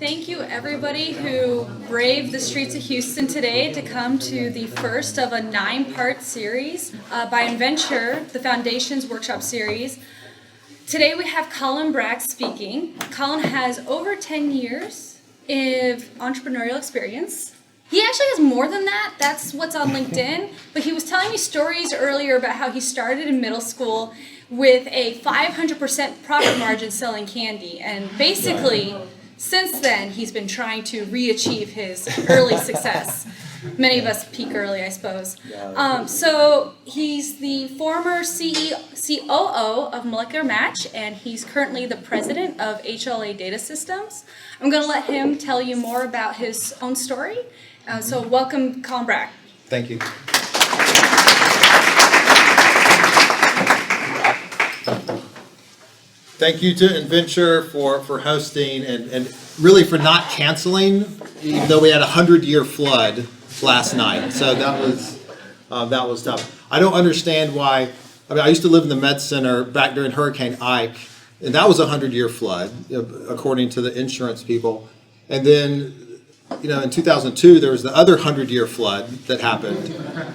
Thank you everybody who braved the streets of Houston today to come to the first of a 9-part series by enventure, the Foundations Workshop Series. Today we have Collin Brack speaking. Collin has over 10 years of entrepreneurial experience. He actually has more than that. That's what's on LinkedIn. But he was telling me stories earlier about how he started in middle school with a 500% profit margin selling candy. And basically, since then, he's been trying to re-achieve his early success. Many of us peak early, I suppose. So he's the former COO of Molecular Match, and he's currently the president of HLA Data Systems. I'm going to let him tell you more about his own story. So welcome, Collin Brack. Thank you. Thank you to enventure for hosting and really for not canceling, even though we had a 100-year flood last night. So that was tough. I don't understand why. I mean, I used to live in the Med Center back during Hurricane Ike, and that was a 100-year flood, according to the insurance people. And then, in 2002, there was the other 100-year flood that happened.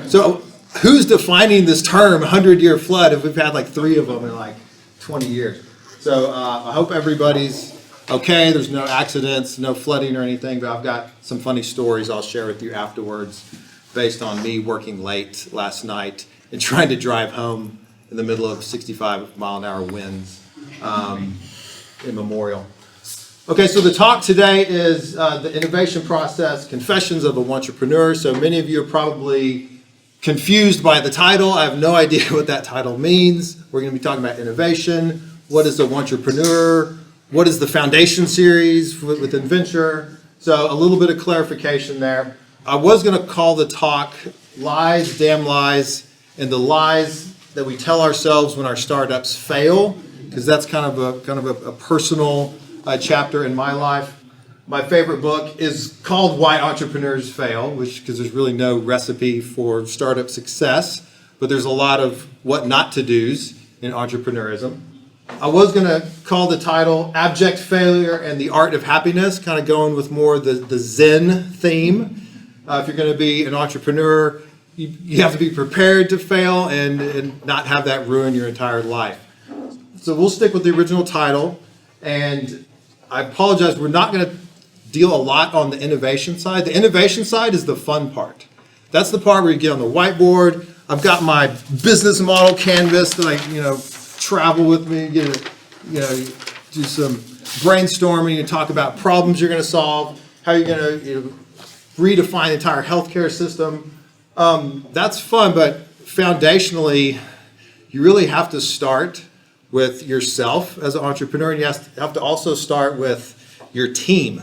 So who's defining this term 100-year flood if we've had like 3 of them in like 20 years? So I hope everybody's okay. There's no accidents, no flooding or anything, but I've got some funny stories I'll share with you afterwards based on me working late last night and trying to drive home in the middle of 65-mile-an-hour winds in Memorial. Okay, so the talk today is the innovation process, confessions of an entrepreneur. So many of you are probably confused by the title. I have no idea what that title means. We're going to be talking about innovation. What is a entrepreneur? What is the Foundation series with enventure? So a little bit of clarification there. I was going to call the talk Lies, Damn Lies, and the lies that we tell ourselves when our startups fail, because that's kind of a personal chapter in my life. My favorite book is called Why Entrepreneurs Fail, because there's really no recipe for startup success, but there's a lot of what not to do's in entrepreneurism. I was going to call the title Abject Failure and the Art of Happiness, kind of going with more the Zen theme. If you're going to be an entrepreneur, you have to be prepared to fail and not have that ruin your entire life. So we'll stick with the original title, and I apologize, we're not going to deal a lot on the innovation side. The innovation side is the fun part. That's the part where you get on the whiteboard. I've got my business model canvas that I, travel with me, do some brainstorming and talk about problems you're going to solve, how you're going to redefine the entire healthcare system. That's fun, but foundationally, you really have to start with yourself as an entrepreneur, and you have to also start with your team.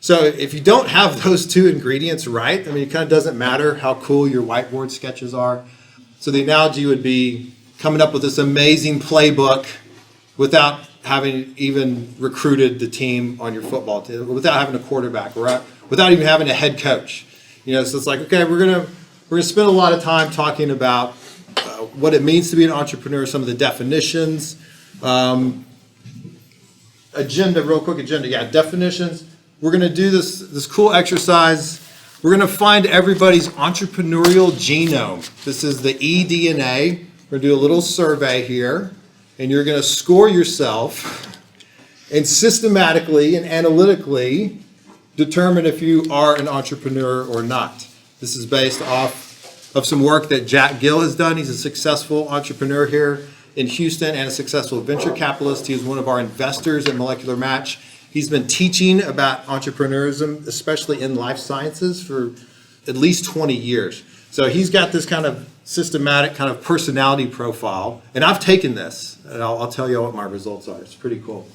So if you don't have those 2 ingredients right, it kind of doesn't matter how cool your whiteboard sketches are. So the analogy would be coming up with this amazing playbook without having even recruited the team on your football team, without having a quarterback, right? Without even having a head coach. So it's like, okay, we're gonna spend a lot of time talking about what it means to be an entrepreneur, some of the definitions, real quick agenda. Yeah, definitions. We're gonna do this cool exercise. We're gonna find everybody's entrepreneurial genome. This is the eDNA. We're going to do a little survey here, and you're going to score yourself and systematically and analytically determine if you are an entrepreneur or not. This is based off of some work that Jack Gill has done. He's a successful entrepreneur here in Houston and a successful venture capitalist. He was one of our investors in Molecular Match. He's been teaching about entrepreneurism, especially in life sciences, for at least 20 years. So he's got this kind of systematic kind of personality profile, and I've taken this, and I'll tell you what my results are. It's pretty cool.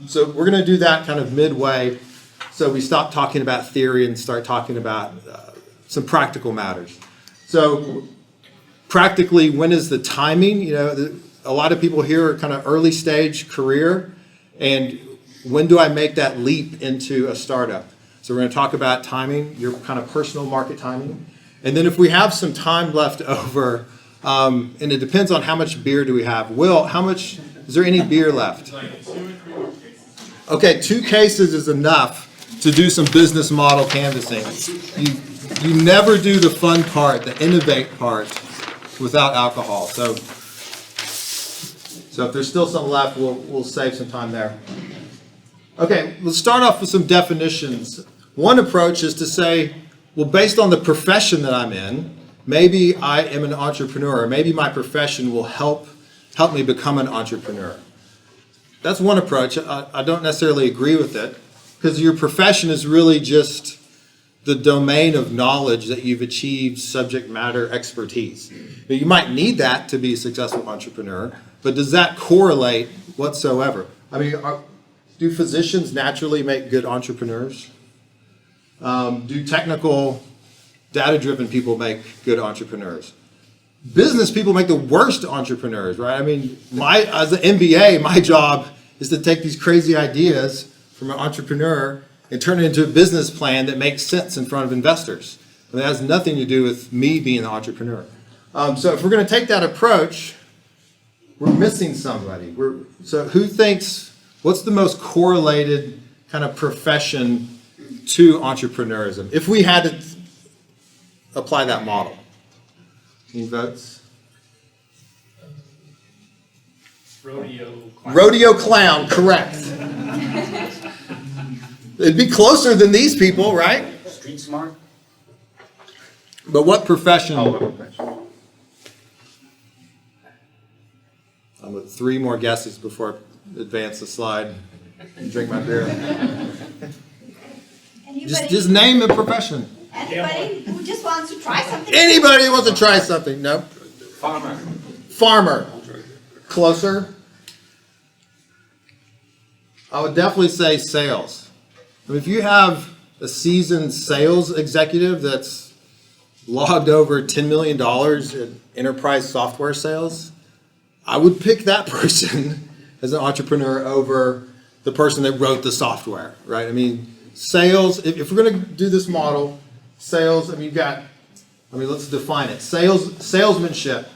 So we're going to do that kind of midway, so we stop talking about theory and start talking about some practical matters. So practically, when is the timing? A lot of people here are kind of early stage career, and when do I make that leap into a startup? So we're going to talk about timing, your kind of personal market timing. And then if we have some time left over, and it depends on how much beer do we have. Will, is there any beer left? Okay, 2 cases is enough. to do some business model canvassing. You never do the fun part, the innovate part, without alcohol. So if there's still some left, we'll save some time there. Okay, let's start off with some definitions. One approach is to say, well, based on the profession that I'm in, maybe I am an entrepreneur, or maybe my profession will help me become an entrepreneur. That's one approach. I don't necessarily agree with it, because your profession is really just the domain of knowledge that you've achieved subject matter expertise. Now, you might need that to be a successful entrepreneur, but does that correlate whatsoever? I mean, do physicians naturally make good entrepreneurs? Do technical, data-driven people make good entrepreneurs? Business people make the worst entrepreneurs, right? I mean, as an MBA, my job is to take these crazy ideas from an entrepreneur and turn it into a business plan that makes sense in front of investors. And that has nothing to do with me being an entrepreneur. So if we're going to take that approach, we're missing somebody. So who thinks, what's the most correlated kind of profession to entrepreneurism, if we had to apply that model? Any votes? Rodeo clown. Rodeo clown, correct. It'd be closer than these people, right? Street smart. But what profession? I'm with 3 more guesses before I advance the slide and drink my beer. Just name a profession. Anybody who just wants to try something. Anybody who wants to try something? No. Farmer. Closer. I would definitely say sales. I mean, if you have a seasoned sales executive that's logged over $10 million in enterprise software sales, I would pick that person as an entrepreneur over the person that wrote the software, right? I mean, sales, if we're going to do this model, sales, let's define it. Salesmanship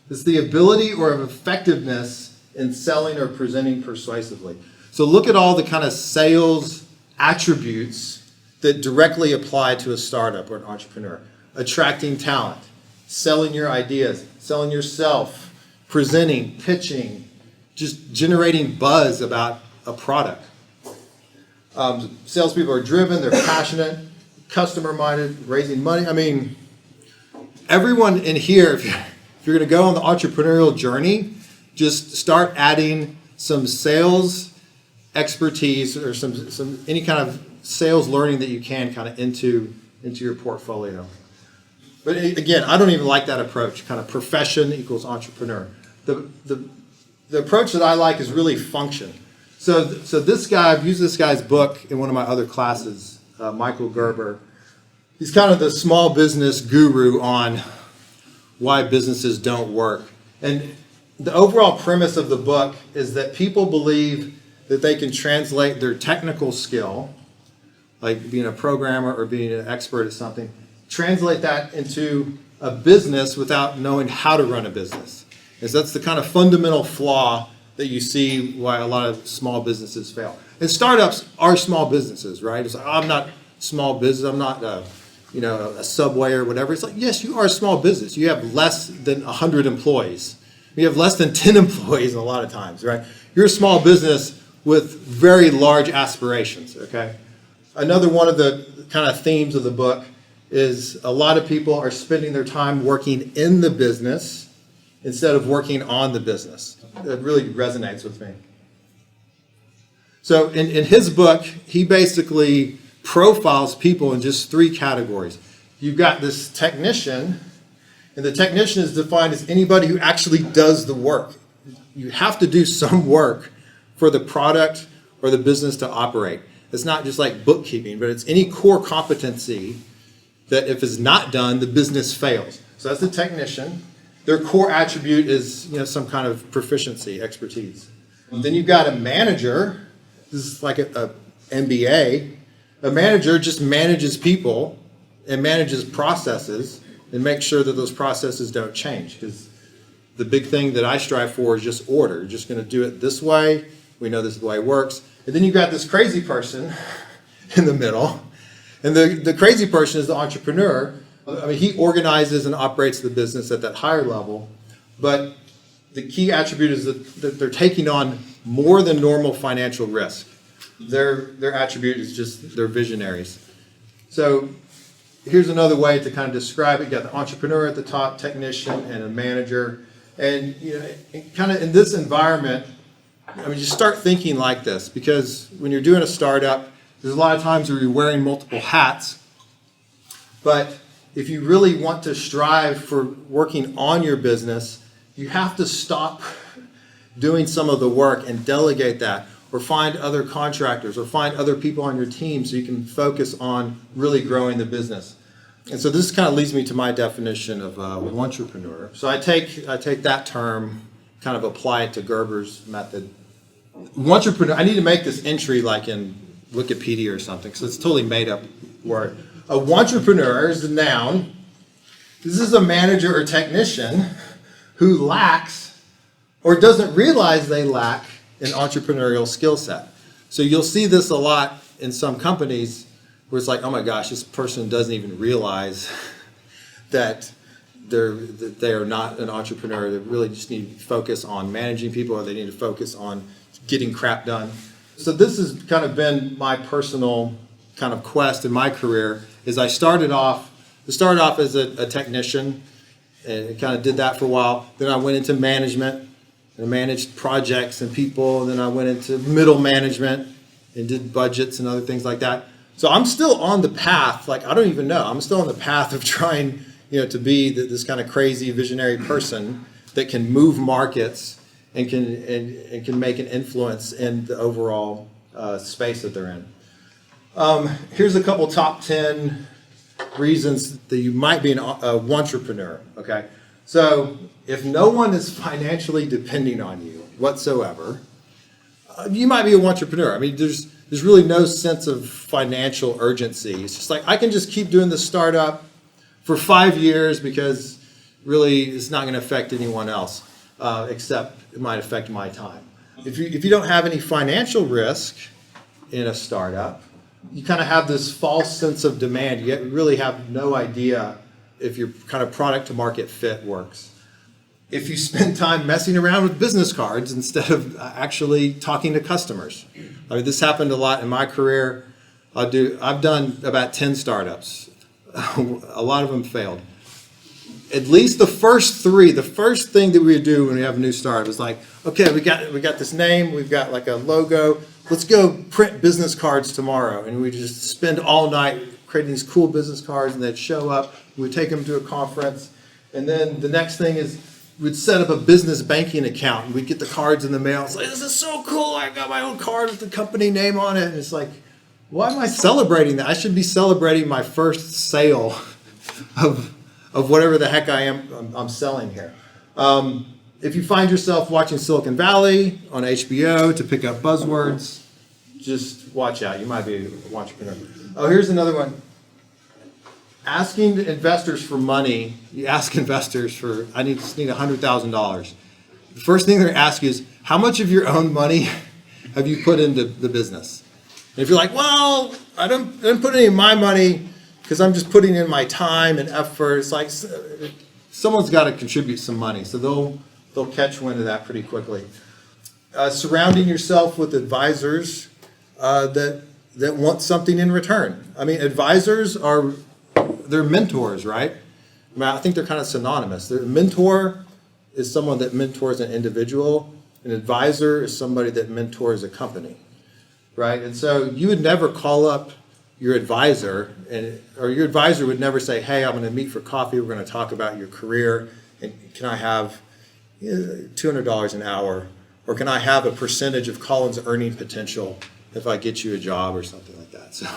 is the ability or effectiveness in selling or presenting persuasively. So look at all the kind of sales attributes that directly apply to a startup or an entrepreneur. Attracting talent, selling your ideas, selling yourself, presenting, pitching, just generating buzz about a product. Salespeople are driven, they're passionate, customer-minded, raising money. I mean, everyone in here, if you're going to go on the entrepreneurial journey, just start adding some sales expertise or some any kind of sales learning that you can kind of into your portfolio. But again, I don't even like that approach, kind of profession equals entrepreneur. The approach that I like is really function. So this guy, I've used this guy's book in one of my other classes, Micheal Gerber. He's kind of the small business guru on why businesses don't work. And the overall premise of the book is that people believe that they can translate their technical skill, like being a programmer or being an expert at something, translate that into a business without knowing how to run a business. And so that's the kind of fundamental flaw that you see why a lot of small businesses fail. And startups are small businesses, right? It's like, I'm not small business, I'm not a Subway or whatever. It's like, yes, you are a small business. You have less than 100 employees. You have less than 10 employees a lot of times, right? You're a small business with very large aspirations, okay? Another one of the kind of themes of the book is a lot of people are spending their time working in the business instead of working on the business. It really resonates with me. So in his book, he basically profiles people in just 3 categories. You've got this technician, and the technician is defined as anybody who actually does the work. You have to do some work for the product or the business to operate. It's not just like bookkeeping, but it's any core competency that if it's not done, the business fails. So that's the technician. Their core attribute is some kind of proficiency, expertise. And then you've got a manager. This is like a MBA. A manager just manages people and manages processes and makes sure that those processes don't change. Because the big thing that I strive for is just order. You're just going to do it this way. We know this is the way it works. And then you've got this crazy person in the middle. And the crazy person is the entrepreneur. I mean, he organizes and operates the business at that higher level, but the key attribute is that they're taking on more than normal financial risk. Their attribute is just they're visionaries. So here's another way to kind of describe it. You got the entrepreneur at the top, technician, and a manager. And you know, kind of in this environment, I mean, just start thinking like this, because when you're doing a startup, there's a lot of times where you're wearing multiple hats. But if you really want to strive for working on your business, you have to stop doing some of the work and delegate that, or find other contractors, or find other people on your team so you can focus on really growing the business. And so this kind of leads me to my definition of an entrepreneur. So I take that term, kind of apply it to Gerber's method. Entrepreneur, I need to make this entry like in Wikipedia or something, because it's a totally made up word. A entrepreneur is a noun. This is a manager or technician who lacks or doesn't realize they lack an entrepreneurial skill set. So you'll see this a lot in some companies where it's like, oh my gosh, this person doesn't even realize that they are not an entrepreneur. They really just need to focus on managing people, or they need to focus on getting crap done. So this has kind of been my personal kind of quest in my career. Is I started off as a technician, and kind of did that for a while. Then I went into management and managed projects and people. And then I went into middle management and did budgets and other things like that. So I'm still on the path. Like, I don't even know. I'm still on the path of trying, to be this kind of crazy visionary person that can move markets and can make an influence in the overall space that they're in. Here's a couple top 10 reasons that you might be an entrepreneur. Okay, so if no one is financially depending on you whatsoever, you might be an entrepreneur. I mean, there's really no sense of financial urgency. It's just like, I can just keep doing this startup for 5 years because really it's not going to affect anyone else, except it might affect my time. If you don't have any financial risk in a startup, you kind of have this false sense of demand. You really have no idea if your kind of product to market fit works. If you spend time messing around with business cards instead of actually talking to customers. I mean, this happened a lot in my career. I've done about 10 startups. A lot of them failed. At least the first 3, the first thing that we do when we have a new startup is like, okay, we got this name, we've got like a logo, let's go print business cards tomorrow. And we just spend all night creating these cool business cards, and they'd show up, we'd take them to a conference, and then the next thing is we'd set up a business banking account, and we'd get the cards in the mail. It's like, this is so cool, I got my own card with the company name on it. And it's like, why am I celebrating that? I should be celebrating my first sale of whatever the heck I'm selling here. If you find yourself watching Silicon Valley on HBO to pick up buzzwords, just watch out. You might be an entrepreneur. Oh, here's another one. Asking investors for money. You ask investors for, I just need $100,000. The first thing they're going to ask you is, how much of your own money have you put into the business? And if you're like, well, I didn't put any of my money because I'm just putting in my time and effort. It's like someone's got to contribute some money, so they'll catch wind of that pretty quickly. Surrounding yourself with advisors that want something in return. I mean, advisors they're mentors, right? I mean, I think they're kind of synonymous. A mentor is someone that mentors an individual. An advisor is somebody that mentors a company, right? And so you would never call up your advisor, or your advisor would never say, hey, I'm going to meet for coffee. We're going to talk about your career. And can I have $200 an hour? Or can I have a percentage of Collin's earning potential if I get you a job or something like that? So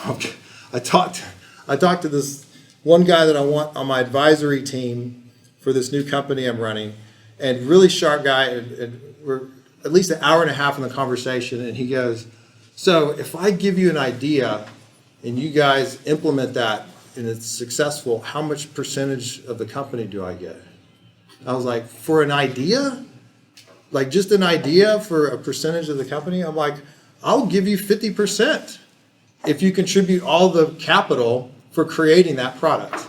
I talked to this one guy that I want on my advisory team for this new company I'm running, and really sharp guy, and we're at least an hour and a half in the conversation, and he goes, so if I give you an idea and you guys implement that and it's successful, how much percentage of the company do I get? I was like, for an idea? Like just an idea for a percentage of the company? I'm like, I'll give you 50%. if you contribute all the capital for creating that product.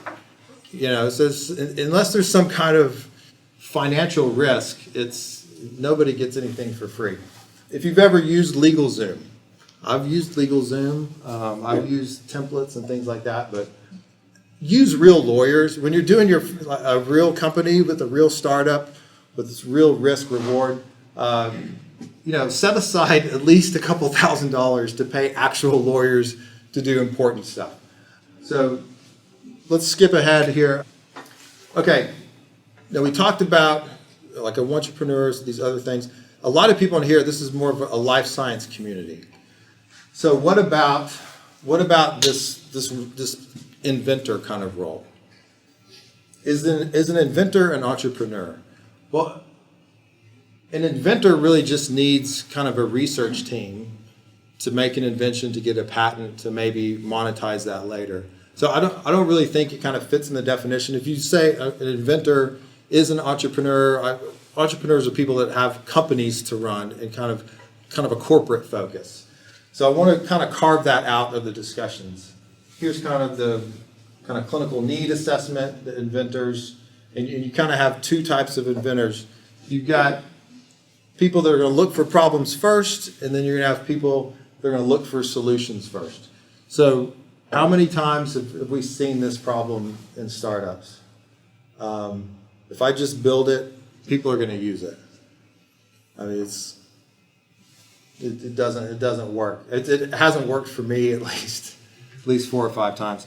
So unless there's some kind of financial risk, nobody gets anything for free. If you've ever used LegalZoom, I've used LegalZoom, I've used templates and things like that, but use real lawyers. When you're doing a real company with a real startup, with this real risk reward, set aside at least a couple $1,000s to pay actual lawyers to do important stuff. So let's skip ahead here. Okay, now we talked about like entrepreneurs, these other things. A lot of people in here, this is more of a life science community. So what about this inventor kind of role? Is an inventor an entrepreneur? Well, an inventor really just needs kind of a research team to make an invention, to get a patent, to maybe monetize that later. So I don't really think it kind of fits in the definition. If you say an inventor is an entrepreneur, entrepreneurs are people that have companies to run and kind of a corporate focus. So I want to kind of carve that out of the discussions. Here's kind of the kind of clinical need assessment, the inventors, and you kind of have two types of inventors. You've got people that are going to look for problems first, and then you're going to have people that are going to look for solutions first. So how many times have we seen this problem in startups? If I just build it, people are going to use it. I mean, it doesn't work. It hasn't worked for me at least 4 or 5 times.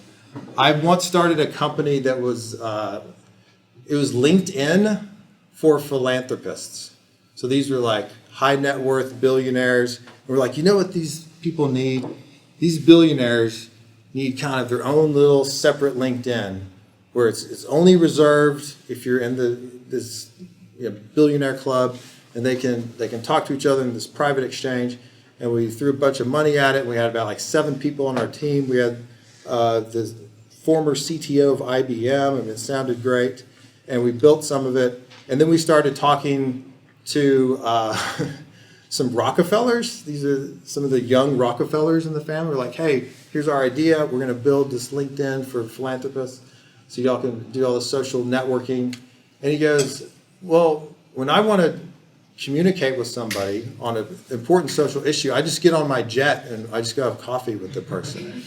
I once started a company that was it was LinkedIn for philanthropists. So these were like high net worth billionaires. We're like, you know what these people need? These billionaires need kind of their own little separate LinkedIn, where it's only reserved if you're in this billionaire club, and they can talk to each other in this private exchange. And we threw a bunch of money at it. We had about like 7 people on our team. We had the former CTO of IBM, and it sounded great. And we built some of it. And then we started talking to some Rockefellers. These are some of the young Rockefellers in the family. We're like, hey, here's our idea. We're going to build this LinkedIn for philanthropists so y'all can do all the social networking. And he goes, well, when I want to communicate with somebody on an important social issue, I just get on my jet and I just go have coffee with the person.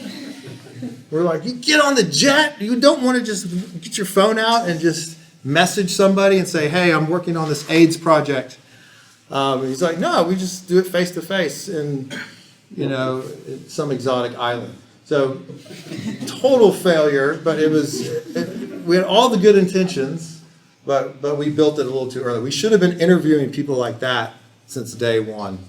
We're like, you get on the jet? You don't want to just get your phone out and just message somebody and say, hey, I'm working on this AIDS project. He's like, no, we just do it face to face in, some exotic island. So total failure, but we had all the good intentions, but we built it a little too early. We should have been interviewing people like that since day one.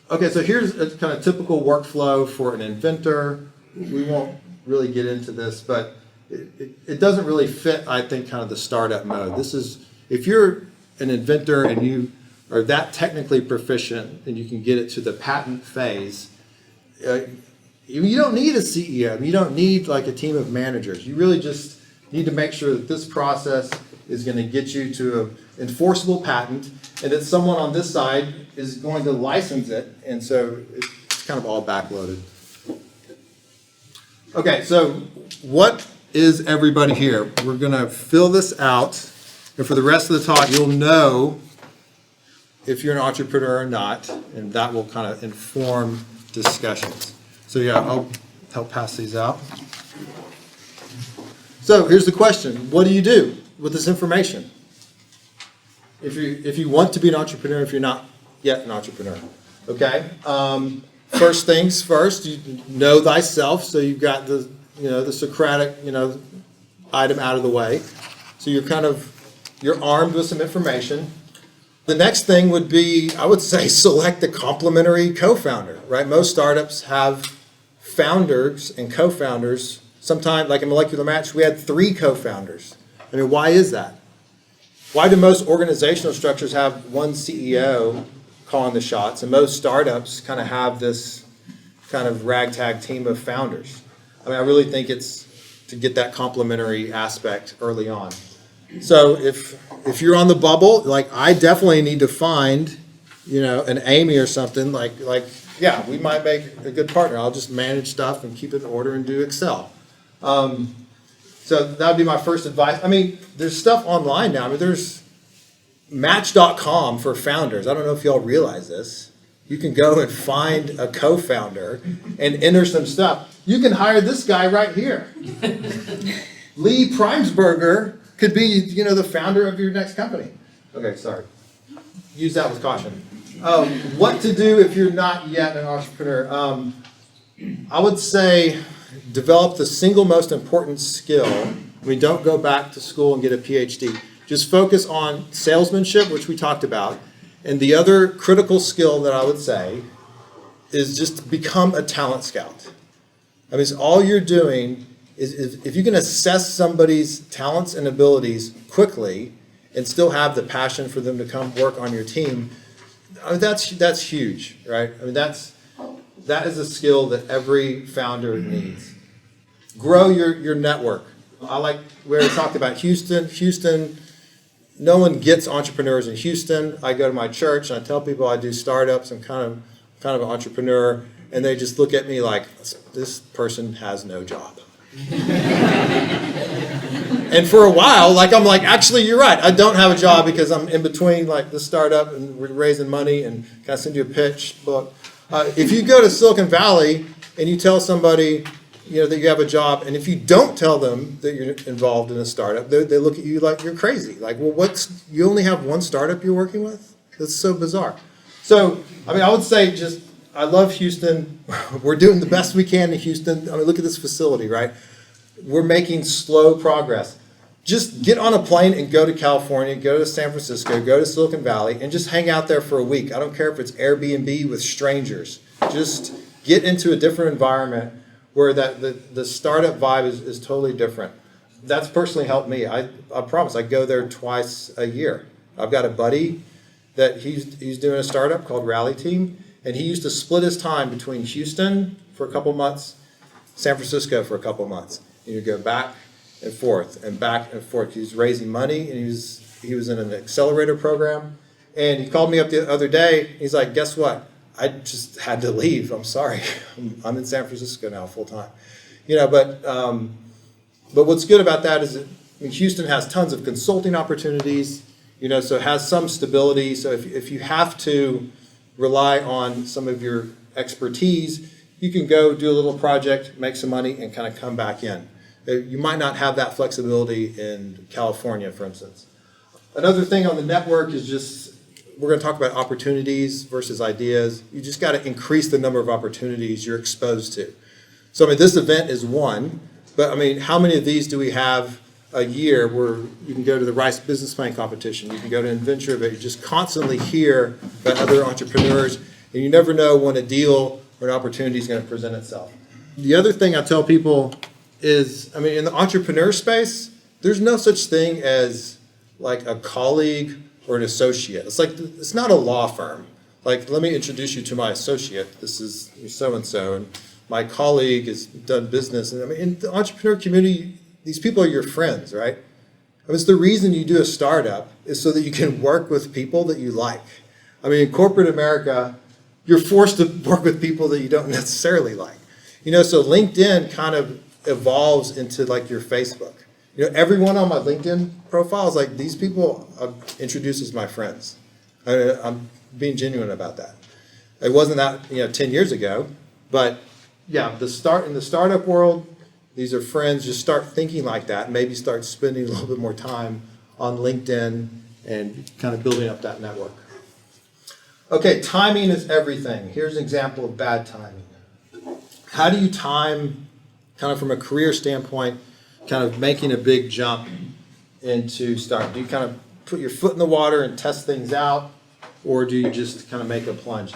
Okay, so here's a kind of typical workflow for an inventor. We won't really get into this, but it doesn't really fit, I think, kind of the startup mode. This is, if you're an inventor and you are that technically proficient and you can get it to the patent phase, you don't need a CEO. You don't need like a team of managers. You really just need to make sure that this process is going to get you to an enforceable patent, and that someone on this side is going to license it, and so it's kind of all backloaded. Okay, so what is everybody here? We're going to fill this out, and for the rest of the talk, you'll know if you're an entrepreneur or not, and that will kind of inform discussions. So yeah, I'll help pass these out. So here's the question: what do you do with this information? If you want to be an entrepreneur, if you're not yet an entrepreneur, okay. First things first, you know thyself. So you've got the Socratic item out of the way. So you're armed with some information. The next thing would be, I would say, select a complementary co-founder. Right? Most startups have founders and co-founders. Sometimes, like in Molecular Match, we had 3 co-founders. I mean, why is that? Why do most organizational structures have one CEO calling the shots, and most startups kind of have this kind of ragtag team of founders? I mean, I really think it's to get that complementary aspect early on. So if you're on the bubble, like I definitely need to find, an Amy or something like yeah, we might make a good partner. I'll just manage stuff and keep it in order and do Excel. So that would be my first advice. I mean, there's stuff online now. I mean, there's Match.com for founders. I don't know if y'all realize this. You can go and find a co-founder and enter some stuff. You can hire this guy right here. Lee Primesberger could be, you know, the founder of your next company. Okay, sorry. Use that with caution. What to do if you're not yet an entrepreneur? I would say develop the single most important skill. I mean, don't go back to school and get a PhD. Just focus on salesmanship, which we talked about. And the other critical skill that I would say is just become a talent scout. I mean, it's all you're doing is if you can assess somebody's talents and abilities quickly and still have the passion for them to come work on your team, I mean, that's huge, right? I mean, that is a skill that every founder needs. Grow your network. I like where I talked about Houston. No one gets entrepreneurs in Houston. I go to my church and I tell people I do startups. I'm kind of an entrepreneur, and they just look at me like, this person has no job. And for a while, like I'm like, actually, you're right. I don't have a job because I'm in between like the startup and we're raising money and can I send you a pitch book? If you go to Silicon Valley and you tell somebody, you know, that you have a job, and if you don't tell them that you're involved in a startup, they look at you like you're crazy. Like, well, you only have one startup you're working with? That's so bizarre. So, I mean, I would say just, I love Houston. We're doing the best we can in Houston. I mean, look at this facility, right? We're making slow progress. Just get on a plane and go to California, go to San Francisco, go to Silicon Valley, and just hang out there for a week. I don't care if it's Airbnb with strangers. Just get into a different environment where the startup vibe is totally different. That's personally helped me. I promise, I go there twice a year. I've got a buddy that he's doing a startup called Rally Team, and he used to split his time between Houston for a couple months, San Francisco for a couple months. And you go back and forth and back and forth. He was raising money, and he was in an accelerator program. And he called me up the other day. He's like, guess what? I just had to leave. I'm sorry. I'm in San Francisco now full time. You know, but what's good about that is that, I mean, Houston has tons of consulting opportunities, you know, so it has some stability. So if you have to rely on some of your expertise, you can go do a little project, make some money, and kind of come back in. You might not have that flexibility in California, for instance. Another thing on the network is just, we're going to talk about opportunities versus ideas. You just got to increase the number of opportunities you're exposed to. So, I mean, this event is one, but I mean, how many of these do we have a year where you can go to the Rice Business Plan competition, you can go to enventure, but you just constantly hear about other entrepreneurs, and you never know when a deal or an opportunity is going to present itself. The other thing I tell people is, I mean, in the entrepreneur space, there's no such thing as like a colleague or an associate. It's like, it's not a law firm. Like, let me introduce you to my associate. This is so-and-so, and my colleague has done business. And I mean, in the entrepreneur community, these people are your friends, right? I mean, it's the reason you do a startup is so that you can work with people that you like. I mean, in corporate America, you're forced to work with people that you don't necessarily like. You know, so LinkedIn kind of evolves into like your Facebook. You know, everyone on my LinkedIn profile is like, these people I've introduced as my friends. I'm being genuine about that. It wasn't that, 10 years ago, but yeah, in the startup world, these are friends. Just start thinking like that. Maybe start spending a little bit more time on LinkedIn and kind of building up that network. Okay, timing is everything. Here's an example of bad timing. How do you time, kind of from a career standpoint, kind of making a big jump into start? Do you kind of put your foot in the water and test things out, or do you just kind of make a plunge?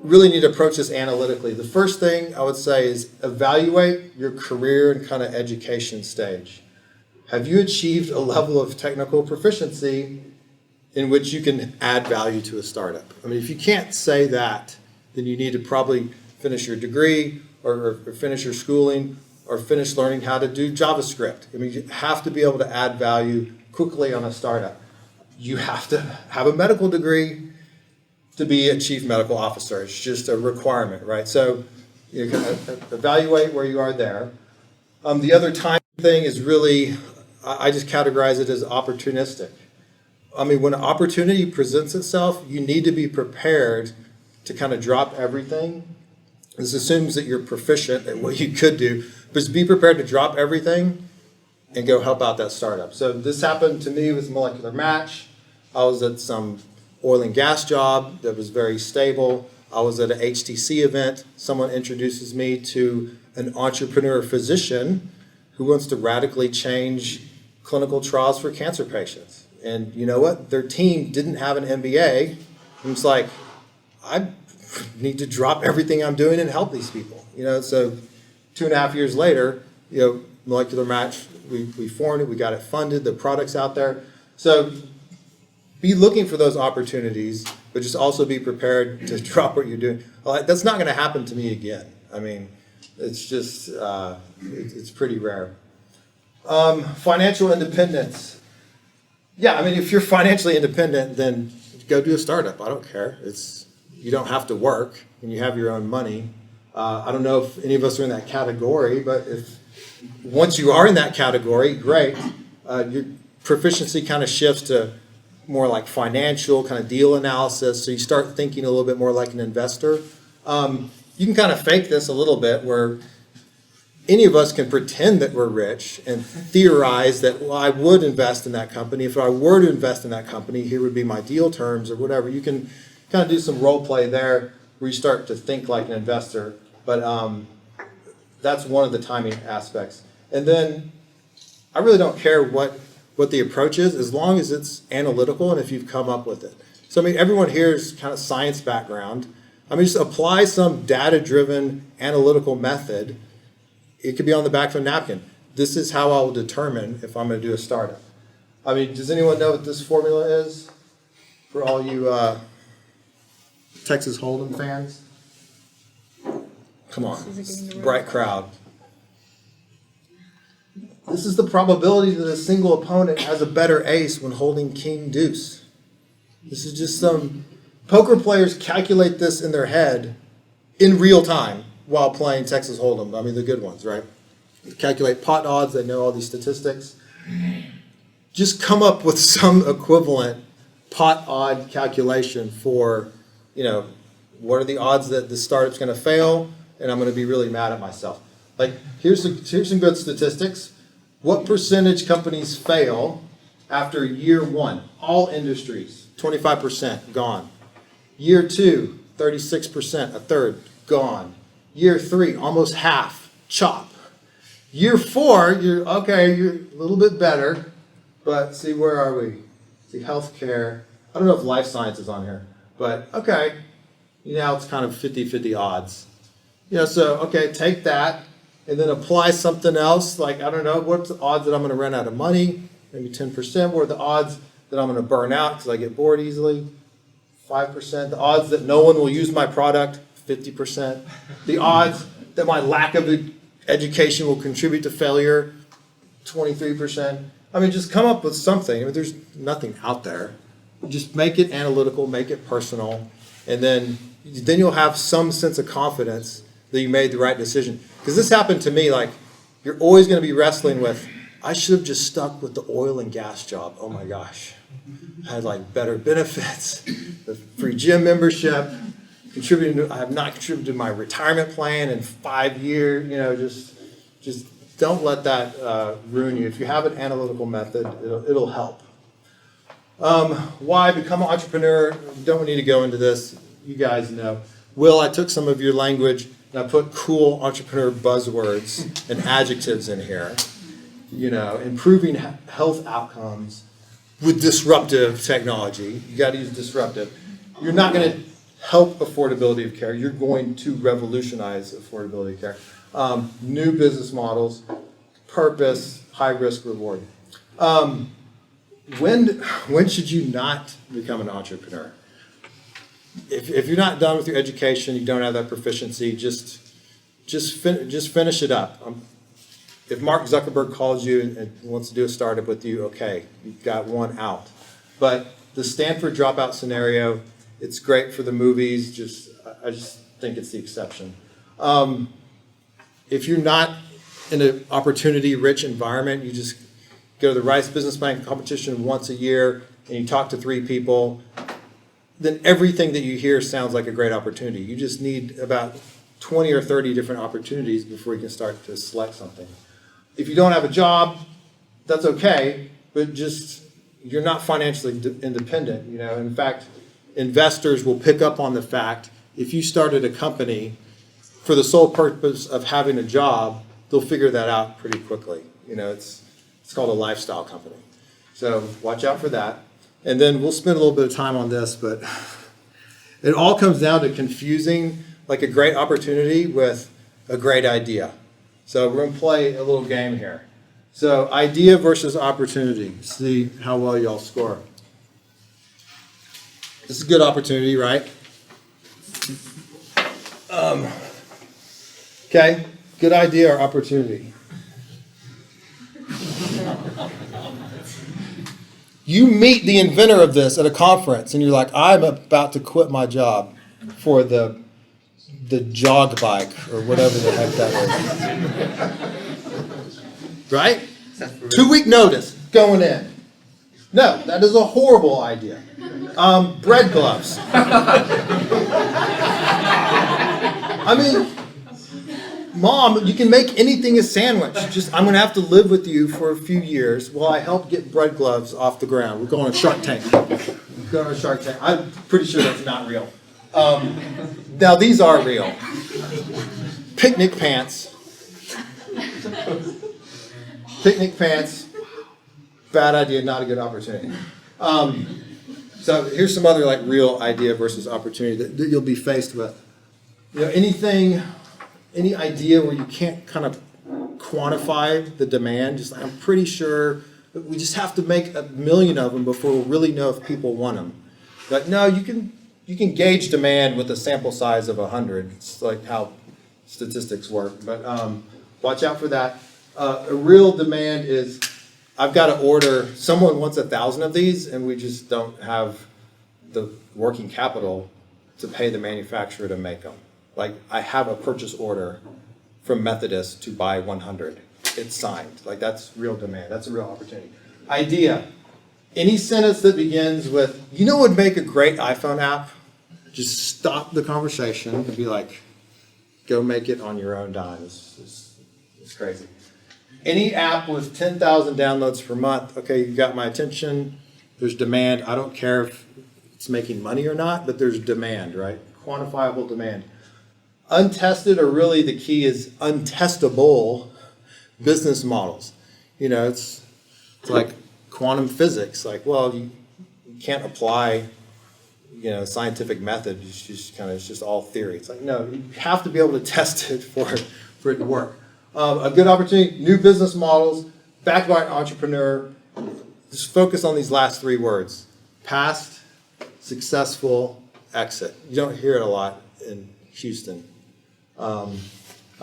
Really need to approach this analytically. The first thing I would say is evaluate your career and kind of education stage. Have you achieved a level of technical proficiency in which you can add value to a startup? I mean, if you can't say that, then you need to probably finish your degree or finish your schooling or finish learning how to do JavaScript. I mean, you have to be able to add value quickly on a startup. You have to have a medical degree. to be a chief medical officer. It's just a requirement, right? So you can evaluate where you are there. The other time thing is really, I just categorize it as opportunistic. I mean, when an opportunity presents itself, you need to be prepared to kind of drop everything. This assumes that you're proficient at what you could do, but just be prepared to drop everything and go help out that startup. So this happened to me with Molecular Match. I was at some oil and gas job that was very stable. I was at an HTC event. Someone introduces me to an entrepreneur physician who wants to radically change clinical trials for cancer patients. And you know what? Their team didn't have an MBA. And it's like, I need to drop everything I'm doing and help these people. So 2.5 years later, Molecular Match, we formed it, we got it funded, the product's out there. So be looking for those opportunities, but just also be prepared to drop what you're doing. That's not going to happen to me again. I mean, it's just, it's pretty rare. Financial independence. Yeah, I mean, if you're financially independent, then go do a startup. I don't care. You don't have to work, and you have your own money. I don't know if any of us are in that category, but once you are in that category, great. Your proficiency kind of shifts to more like financial kind of deal analysis. So you start thinking a little bit more like an investor. You can kind of fake this a little bit where any of us can pretend that we're rich and theorize that, well, I would invest in that company. If I were to invest in that company, here would be my deal terms or whatever. You can kind of do some role play there where you start to think like an investor. But that's one of the timing aspects. And then I really don't care what the approach is as long as it's analytical and if you've come up with it. So, I mean, everyone here is kind of science background. I mean, just apply some data-driven analytical method. It could be on the back of a napkin. This is how I will determine if I'm going to do a startup. I mean, does anyone know what this formula is? For all you Texas Hold'em fans? Come on, bright crowd. This is the probability that a single opponent has a better ace when holding king deuce. This is just some poker players calculate this in their head in real time while playing Texas Hold'em. I mean, the good ones, right? They calculate pot odds, they know all these statistics. Just come up with some equivalent pot odd calculation for, what are the odds that the startup's going to fail, and I'm going to be really mad at myself. Like, here's some good statistics. What percentage companies fail after year one? All industries, 25% gone. Year two, 36%, a third, gone. Year three, almost half, chop. Year four, you're a little bit better, but see, where are we? See, healthcare. I don't know if life science is on here, but okay. Now it's kind of 50-50 odds. Take that and then apply something else. Like, I don't know, what's the odds that I'm going to run out of money? Maybe 10%. What are the odds that I'm going to burn out because I get bored easily? 5%. The odds that no one will use my product? 50%. The odds that my lack of education will contribute to failure? 23%. I mean, just come up with something. I mean, there's nothing out there. Just make it analytical, make it personal, and then you'll have some sense of confidence that you made the right decision. Because this happened to me, like, you're always going to be wrestling with, I should have just stuck with the oil and gas job. Oh my gosh. I had like better benefits, the free gym membership, I have not contributed to my retirement plan in 5 years. Just don't let that ruin you. If you have an analytical method, it'll help. Why become an entrepreneur? Don't need to go into this. You guys know. Will, I took some of your language and I put cool entrepreneur buzzwords and adjectives in here. Improving health outcomes with disruptive technology. You got to use disruptive. You're not going to help affordability of care. You're going to revolutionize affordability of care. New business models, purpose, high risk reward. When should you not become an entrepreneur? If you're not done with your education, you don't have that proficiency, just finish it up. If Mark Zuckerberg calls you and wants to do a startup with you, okay, you've got one out. But the Stanford dropout scenario It's great for the movies. I just think it's the exception. If you're not in an opportunity-rich environment, you just go to the Rice Business Bank competition once a year and you talk to 3 people, then everything that you hear sounds like a great opportunity. You just need about 20 or 30 different opportunities before you can start to select something. If you don't have a job, that's okay, but just you're not financially independent. In fact, investors will pick up on the fact if you started a company for the sole purpose of having a job, they'll figure that out pretty quickly. It's called a lifestyle company. So watch out for that. And then we'll spend a little bit of time on this, but it all comes down to confusing like a great opportunity with a great idea. So we're going to play a little game here. So idea versus opportunity. See how well y'all score. This is a good opportunity, right? Okay, good idea or opportunity. You meet the inventor of this at a conference and you're like, I'm about to quit my job for the jog bike or whatever the heck that is. Right? 2-week notice going in. No, that is a horrible idea. Bread gloves. I mean, Mom, you can make anything a sandwich. I'm going to have to live with you for a few years while I help get bread gloves off the ground. We're going to Shark Tank. I'm pretty sure that's not real. Now, these are real. Picnic pants. Picnic pants. Bad idea, not a good opportunity. So here's some other like real idea versus opportunity that you'll be faced with. Any idea where you can't kind of quantify the demand, I'm pretty sure we just have to make 1 million of them before we'll really know if people want them. But no, you can gauge demand with a sample size of 100. It's like how statistics work. But watch out for that. A real demand is, I've got to order, someone wants 1,000 of these and we just don't have the working capital to pay the manufacturer to make them. Like, I have a purchase order from Methodist to buy 100. It's signed. Like, that's real demand. That's a real opportunity. Idea. Any sentence that begins with, what would make a great iPhone app? Just stop the conversation and be like, go make it on your own dime. It's crazy. Any app with 10,000 downloads per month, okay, you got my attention. There's demand. I don't care if it's making money or not, but there's demand, right? Quantifiable demand. Untested, or really the key is untestable business models. It's like quantum physics. Like, well, you can't apply, scientific method. It's just all theory. It's like, no, you have to be able to test it for it to work. A good opportunity, new business models, backed by an entrepreneur. Just focus on these last 3 words. Past, successful, exit. You don't hear it a lot in Houston. I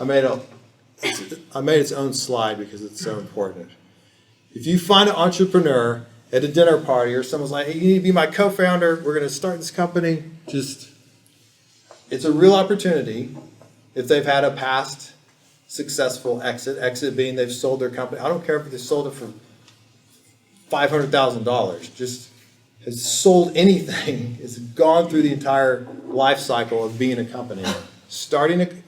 made its own slide because it's so important. If you find an entrepreneur at a dinner party or someone's like, hey, you need to be my co-founder, we're going to start this company, it's a real opportunity if they've had a past successful exit being they've sold their company. I don't care if they sold it for $500,000, just has sold anything, has gone through the entire life cycle of being a company.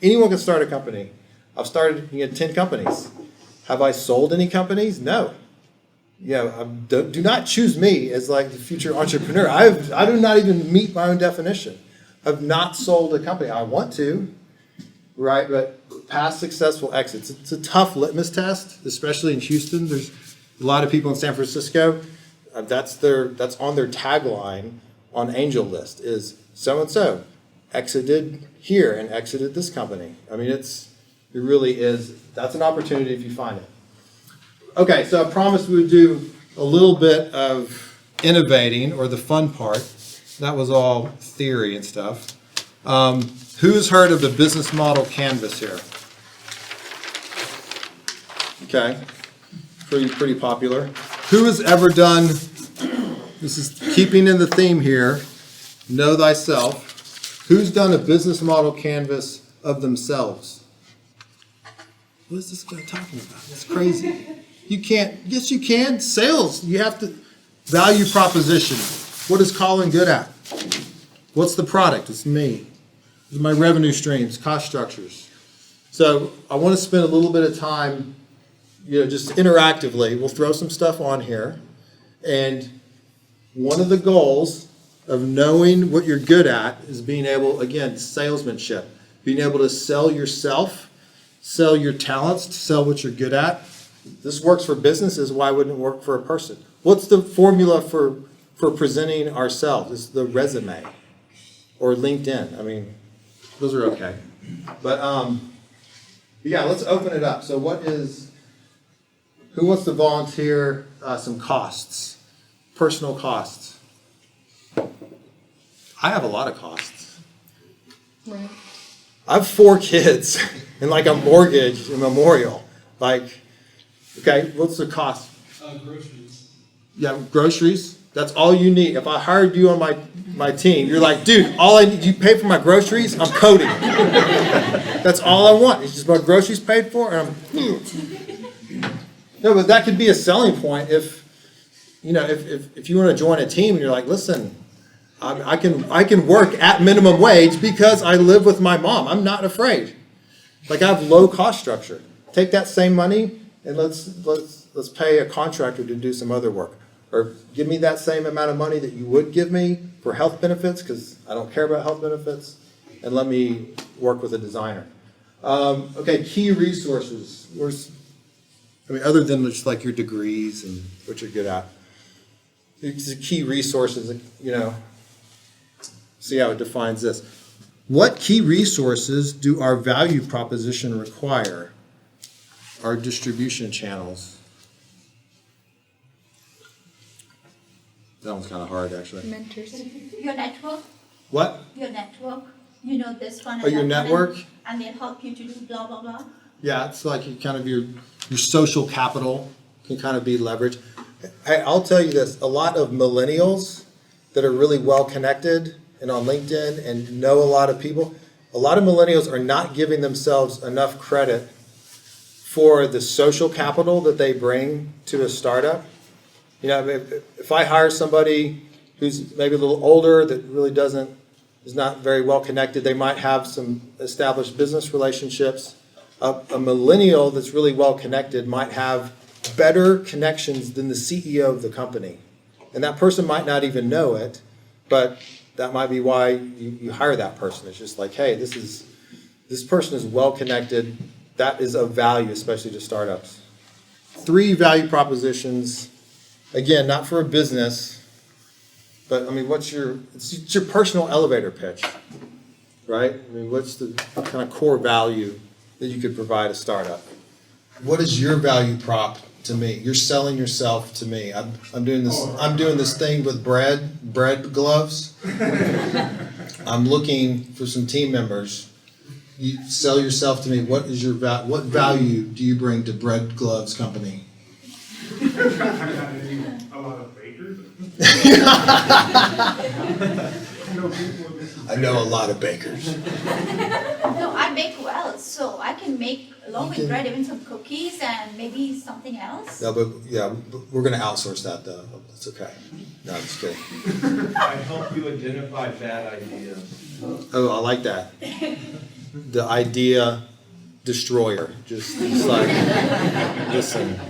Anyone can start a company. I've started 10 companies. Have I sold any companies? No. Do not choose me as like the future entrepreneur. I do not even meet my own definition. I've not sold a company. I want to, right? But past successful exits. It's a tough litmus test, especially in Houston. There's a lot of people in San Francisco. That's on their tagline on AngelList is so-and-so exited here and exited this company. I mean, it really is, that's an opportunity if you find it. Okay, so I promised we would do a little bit of innovating, or the fun part. That was all theory and stuff. Who's heard of the business model canvas here? Okay, pretty popular. Who has ever done, this is keeping in the theme here, know thyself. Who's done a business model canvas of themselves? What is this guy talking about? It's crazy. You can't, yes you can. Sales, you have to, value proposition. What is Collin good at? What's the product? It's me. It's my revenue streams, cost structures. So I want to spend a little bit of time, just interactively. We'll throw some stuff on here. And one of the goals of knowing what you're good at is being able, again, salesmanship. Being able to sell yourself, sell your talents, sell what you're good at. This works for businesses, why wouldn't it work for a person? What's the formula for presenting ourselves? It's the resume or LinkedIn. I mean, those are okay. But yeah, let's open it up. So who wants to volunteer some costs, personal costs? I have a lot of costs. Right. I have 4 kids and like a mortgage and memorial. Like, okay, what's the cost? Groceries. Yeah, groceries. That's all you need. If I hired you on my team, you're like, dude, all I need, you pay for my groceries, I'm coding. That's all I want. It's just my groceries paid for, and I'm. No, but that could be a selling point if you want to join a team and you're like, listen, I can work at minimum wage because I live with my mom. I'm not afraid. Like I have low cost structure. Take that same money and let's pay a contractor to do some other work. Or give me that same amount of money that you would give me for health benefits, because I don't care about health benefits, and let me work with a designer. Okay, key resources. Other than just like your degrees and what you're good at. These are key resources, see how it defines this. What key resources do our value proposition require? Our distribution channels. That one's kind of hard, actually. Mentors. Your network, What? your network, this one. Oh, your and that one, network? And they'll help you to do blah, blah, blah. Yeah, it's like your social capital can kind of be leveraged. Hey, I'll tell you this, a lot of millennials that are really well connected and on LinkedIn and know a lot of people, a lot of millennials are not giving themselves enough credit for the social capital that they bring to a startup. If I hire somebody who's maybe a little older that really is not very well connected, they might have some established business relationships. A millennial that's really well connected might have better connections than the CEO of the company. And that person might not even know it, but that might be why you hire that person. It's just like, hey, this person is well connected. That is of value, especially to startups. 3 value propositions. Again, not for a business, but it's your personal elevator pitch, right? What's the kind of core value that you could provide a startup? What is your value prop to me? You're selling yourself to me. I'm doing this thing with bread gloves. I'm looking for some team members. You sell yourself to me. What value do you bring to Bread Gloves Company? A lot of bakers. I know a lot of bakers. No, I bake well, so I can make, along with bread, even some cookies and maybe something else. No, but we're going to outsource that though. It's okay. No, I'm just kidding. I help you identify bad ideas. Oh, I like that. The idea destroyer. Just like, listen.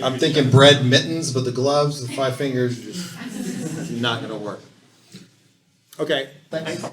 I'm thinking bread mittens, but the gloves, the 5 fingers, just not going to work. Okay, thanks.